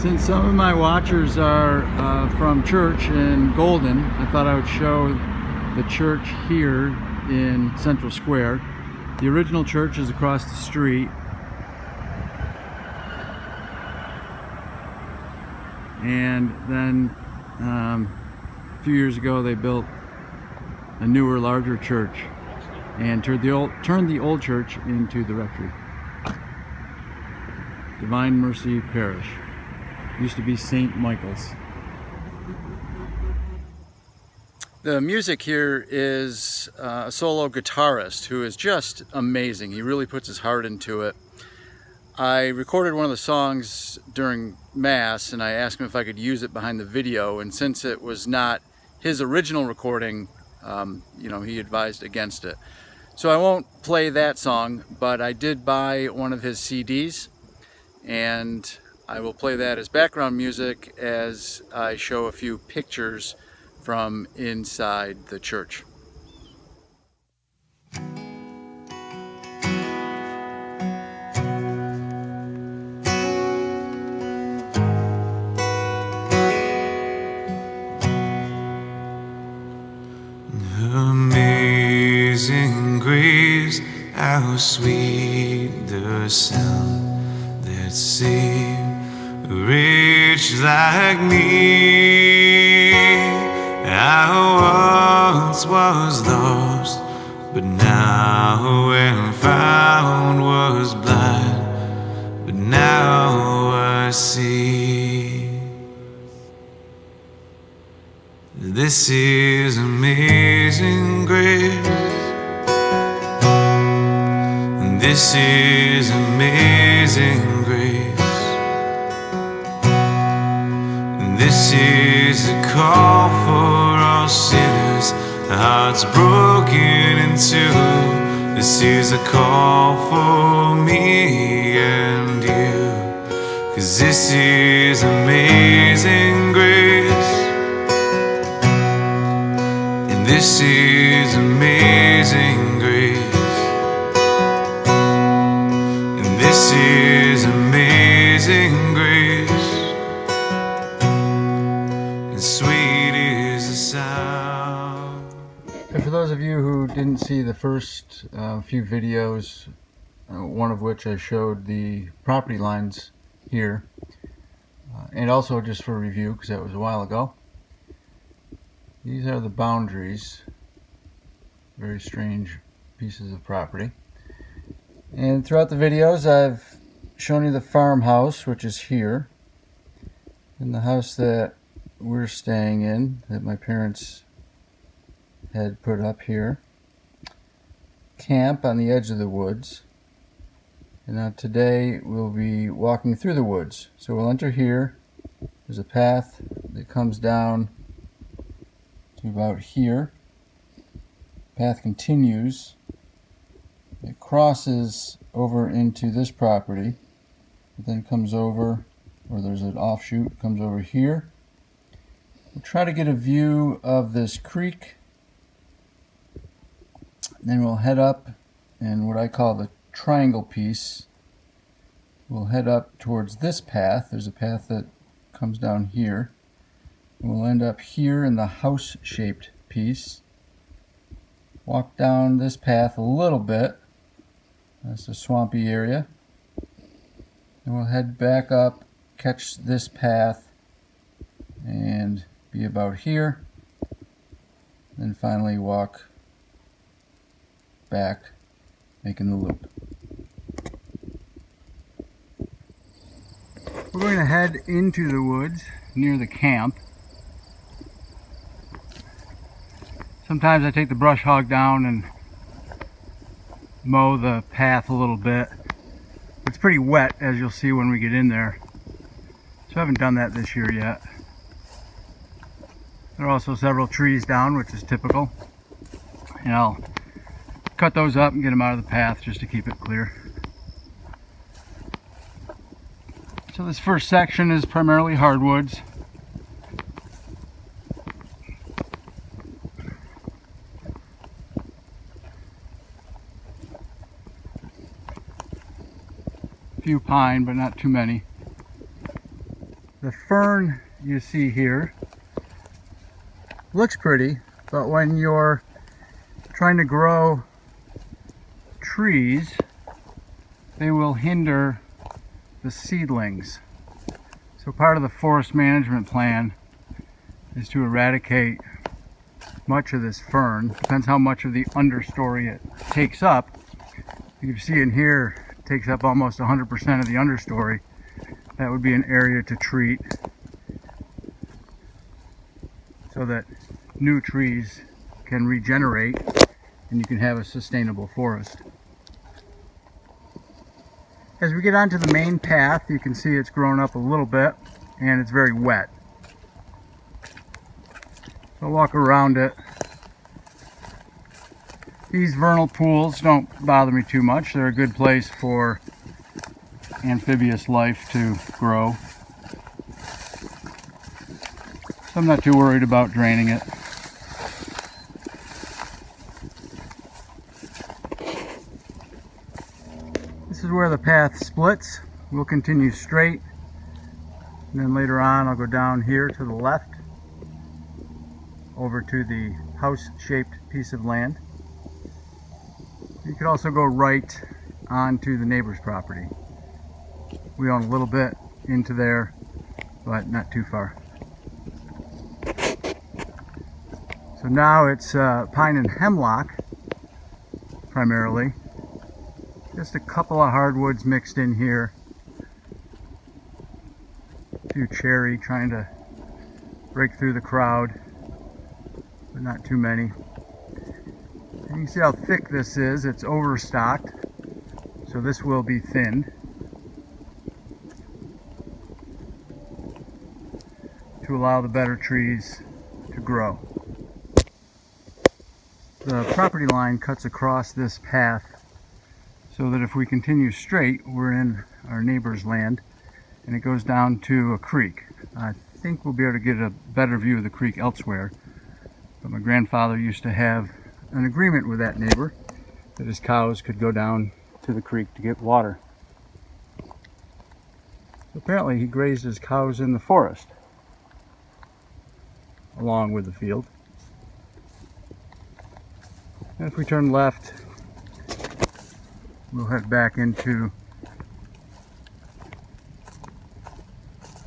Since some of my watchers are from church in Golden, I thought I would show the church here in Central Square. The original church is across the street. And then a few years ago they built a newer, larger church and turned the old church into the rectory. Divine Mercy Parish. Used to be St. Michael's. The music here is a solo guitarist who is just amazing. He really puts his heart into it. I recorded one of the songs during Mass and I asked him if I could use it behind the video, and since it was not his original recording, he advised against it. So I won't play that song, but I did buy one of his CDs and I will play that as background music as I show a few pictures from inside the church. Amazing grace, how sweet the sound that saved a wretch like me. I once was lost, but now when found was blind, but now I see. This is amazing grace. This is amazing grace. This is a call for all sinners, hearts broken in two. This is a call for me and you, 'cause this is amazing grace. And this is amazing grace. And this is amazing grace. And sweet is the sound. And for those of you who didn't see the first few videos, one of which I showed the property lines here, and also just for review because that was a while ago, these are the boundaries. Very strange pieces of property. And throughout the videos I've shown you the farmhouse, which is here, and the house that we're staying in that my parents had put up here. Camp on the edge of the woods. And now today we'll be walking through the woods. So we'll enter here. There's a path that comes down to about here. Path continues. It crosses over into this property. It then comes over, or there's an offshoot, comes over here. We'll try to get a view of this creek. Then we'll head up, and what I call the triangle piece, we'll head up towards this path. There's a path that comes down here. We'll end up here in the house-shaped piece. Walk down this path a little bit. That's a swampy area. And we'll head back up, catch this path, and be about here. Then finally walk back, making the loop. We're going to head into the woods near the camp. Sometimes I take the brush hog down and mow the path a little bit. It's pretty wet, as you'll see when we get in there. So I haven't done that this year yet. There are also several trees down, which is typical. And I'll cut those up and get them out of the path just to keep it clear. So this first section is primarily hardwoods. A few pine, but not too many. The fern you see here looks pretty, but when you're trying to grow trees, they will hinder the seedlings. So part of the forest management plan is to eradicate much of this fern. Depends how much of the understory it takes up. You can see in here, it takes up almost 100% of the understory. That would be an area to treat so that new trees can regenerate and you can have a sustainable forest. As we get onto the main path, you can see it's grown up a little bit and it's very wet. So I'll walk around it. These vernal pools don't bother me too much. They're a good place for amphibious life to grow. So I'm not too worried about draining it. This is where the path splits. We'll continue straight, and then later on I'll go down here to the left over to the house-shaped piece of land. You could also go right onto the neighbor's property. We own a little bit into there, but not too far. So now it's pine and hemlock primarily. Just a couple of hardwoods mixed in here. A few cherry trying to break through the crowd, but not too many. And you can see how thick this is. It's overstocked, so this will be thinned to allow the better trees to grow. The property line cuts across this path so that if we continue straight, we're in our neighbor's land, and it goes down to a creek. I think we'll be able to get a better view of the creek elsewhere, but my grandfather used to have an agreement with that neighbor that his cows could go down to the creek to get water. So apparently he grazed his cows in the forest along with the field. And if we turn left, we'll head back into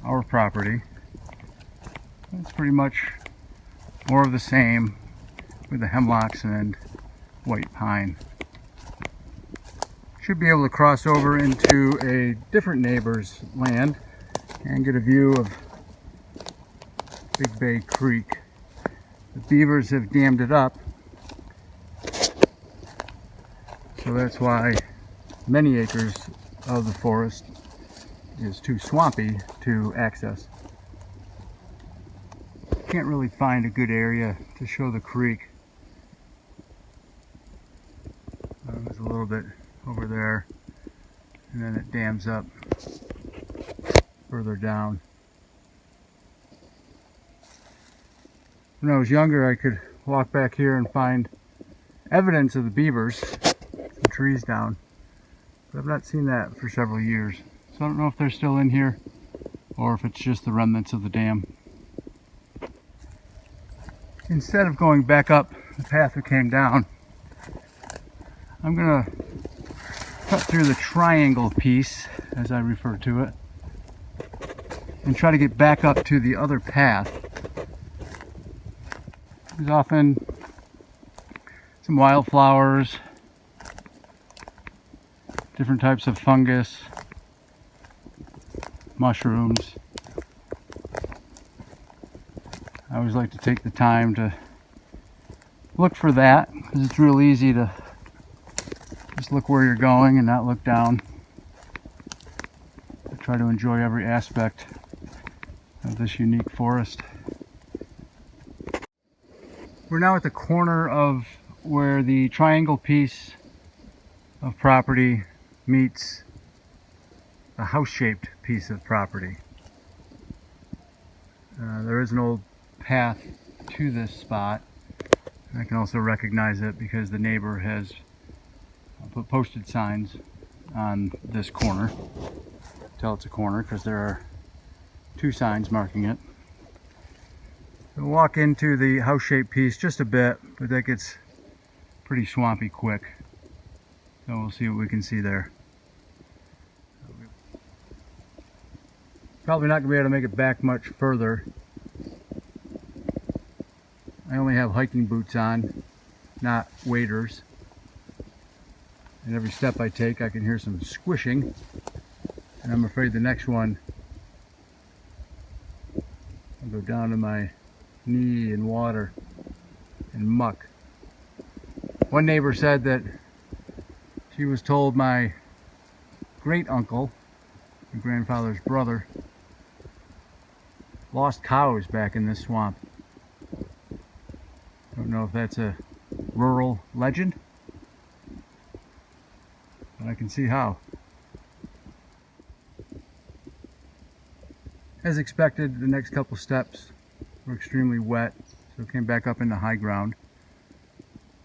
our property. It's pretty much more of the same with the hemlocks and white pine. Should be able to cross over into a different neighbor's land and get a view of Big Bay Creek. The beavers have dammed it up, so that's why many acres of the forest is too swampy to access. Can't really find a good area to show the creek. There's a little bit over there, and then it dams up further down. When I was younger, I could walk back here and find evidence of the beavers, some trees down, but I've not seen that for several years. So I don't know if they're still in here or if it's just the remnants of the dam. Instead of going back up the path we came down, I'm gonna cut through the triangle piece, as I refer to it, and try to get back up to the other path. There's often some wildflowers, different types of fungus, mushrooms. I always like to take the time to look for that, because it's real easy to just look where you're going and not look down. I try to enjoy every aspect of this unique forest. We're now at the corner of where the triangle piece of property meets the house-shaped piece of property. There is an old path to this spot. I can also recognize it because the neighbor has put posted signs on this corner. Tell it's a corner because there are 2 signs marking it. We'll walk into the house-shaped piece just a bit, but that gets pretty swampy quick. So we'll see what we can see there. Probably not going to be able to make it back much further. I only have hiking boots on, not waders. And every step I take, I can hear some squishing. And I'm afraid the next one, I'll go down to my knee in water and muck. One neighbor said that she was told my great uncle, my grandfather's brother, lost cows back in this swamp. Don't know if that's a rural legend, but I can see how. As expected, the next couple steps were extremely wet, so it came back up into high ground.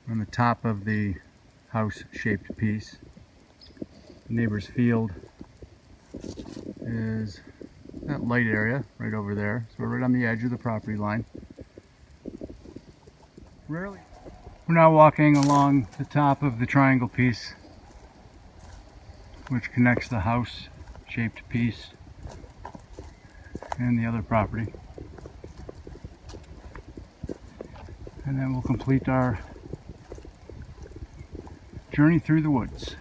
On the top of the house-shaped piece. The neighbor's field is that light area right over there, so we're right on the edge of the property line. We're now walking along the top of the triangle piece, which connects the house-shaped piece and the other property. And then we'll complete our journey through the woods.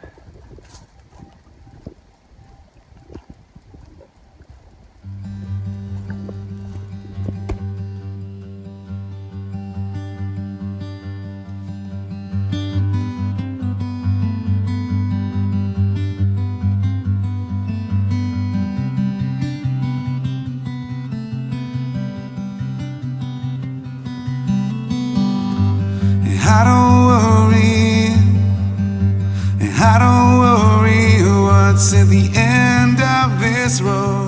I don't worry, I don't worry what's at the end of this road.